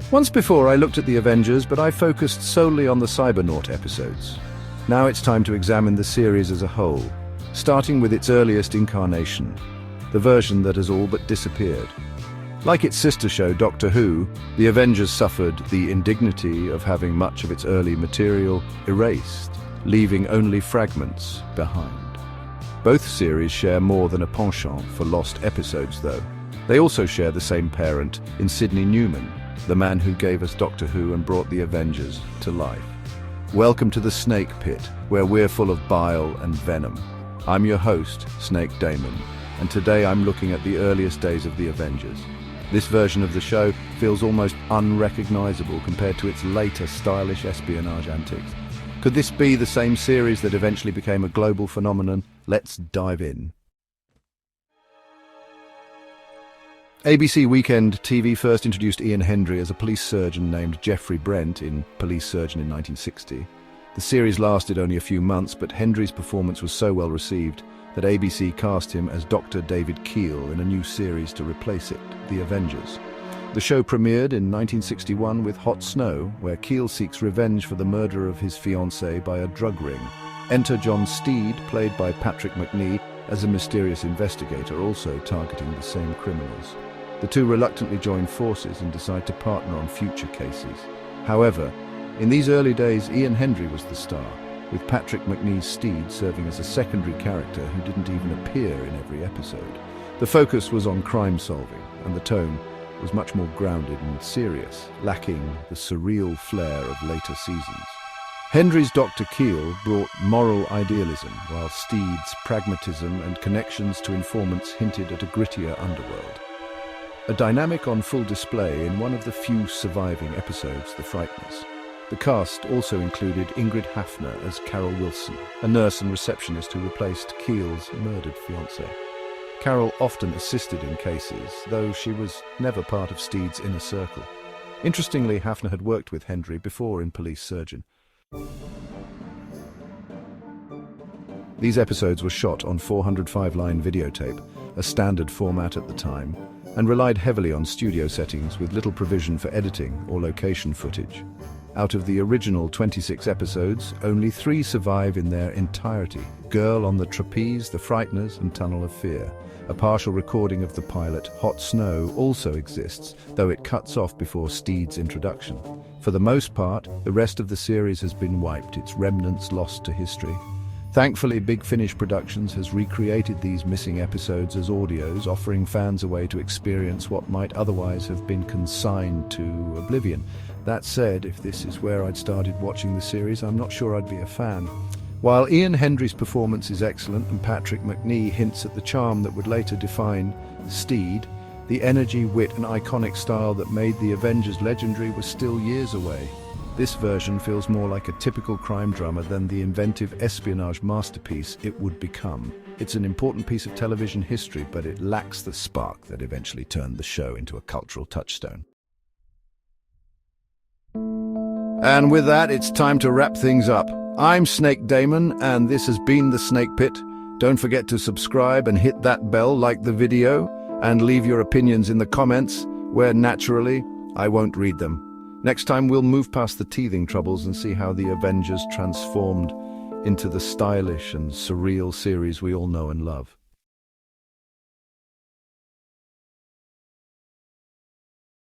Once before I looked at the Avengers, but I focused solely on the Cybernaut episodes. Now it's time to examine the series as a whole, starting with its earliest incarnation, the version that has all but disappeared. Like its sister show, Doctor Who, the Avengers suffered the indignity of having much of its early material erased, leaving only fragments behind. Both series share more than a penchant for lost episodes, though. They also share the same parent in Sidney Newman, the man who gave us Doctor Who and brought the Avengers to life. Welcome to the Snake Pit, where we're full of bile and venom. I'm your host, Snake Damon, and today I'm looking at the earliest days of the Avengers. This version of the show feels almost unrecognizable compared to its later stylish espionage antics. Could this be the same series that eventually became a global phenomenon? Let's dive in. ABC Weekend TV first introduced Ian Hendry as a police surgeon named Geoffrey Brent in Police Surgeon in 1960. The series lasted only a few months, but Hendry's performance was so well received that ABC cast him as Dr. David Keel in a new series to replace it, The Avengers. The show premiered in 1961 with Hot Snow, where Keel seeks revenge for the murder of his fiancée by a drug ring. Enter John Steed, played by Patrick Macnee, as a mysterious investigator, also targeting the same criminals. The two reluctantly join forces and decide to partner on future cases. However, in these early days, Ian Hendry was the star, with Patrick Macnee's Steed serving as a secondary character who didn't even appear in every episode. The focus was on crime solving, and the tone was much more grounded and serious, lacking the surreal flair of later seasons. Hendry's Dr. Keel brought moral idealism, while Steed's pragmatism and connections to informants hinted at a grittier underworld. A dynamic on full display in one of the few surviving episodes, The Frighteners. The cast also included Ingrid Hafner as Carol Wilson, a nurse and receptionist who replaced Keel's murdered fiancé. Carol often assisted in cases, though she was never part of Steed's inner circle. Interestingly, Hafner had worked with Hendry before in Police Surgeon. These episodes were shot on 405-line videotape, a standard format at the time, and relied heavily on studio settings with little provision for editing or location footage. Out of the original 26 episodes, only 3 survive in their entirety: Girl on the Trapeze, The Frighteners, and Tunnel of Fear. A partial recording of the pilot, Hot Snow, also exists, though it cuts off before Steed's introduction. For the most part, the rest of the series has been wiped, its remnants lost to history. Thankfully, Big Finish Productions has recreated these missing episodes as audios, offering fans a way to experience what might otherwise have been consigned to oblivion. That said, if this is where I'd started watching the series, I'm not sure I'd be a fan. While Ian Hendry's performance is excellent and Patrick Macnee hints at the charm that would later define Steed, the energy, wit and iconic style that made the Avengers legendary was still years away. This version feels more like a typical crime drama than the inventive espionage masterpiece it would become. It's an important piece of television history, but it lacks the spark that eventually turned the show into a cultural touchstone. And with that, it's time to wrap things up. I'm Snake Damon, and this has been The Snake Pit. Don't forget to subscribe and hit that bell, like the video, and leave your opinions in the comments, where naturally, I won't read them. Next time, we'll move past the teething troubles and see how the Avengers transformed into the stylish and surreal series we all know and love.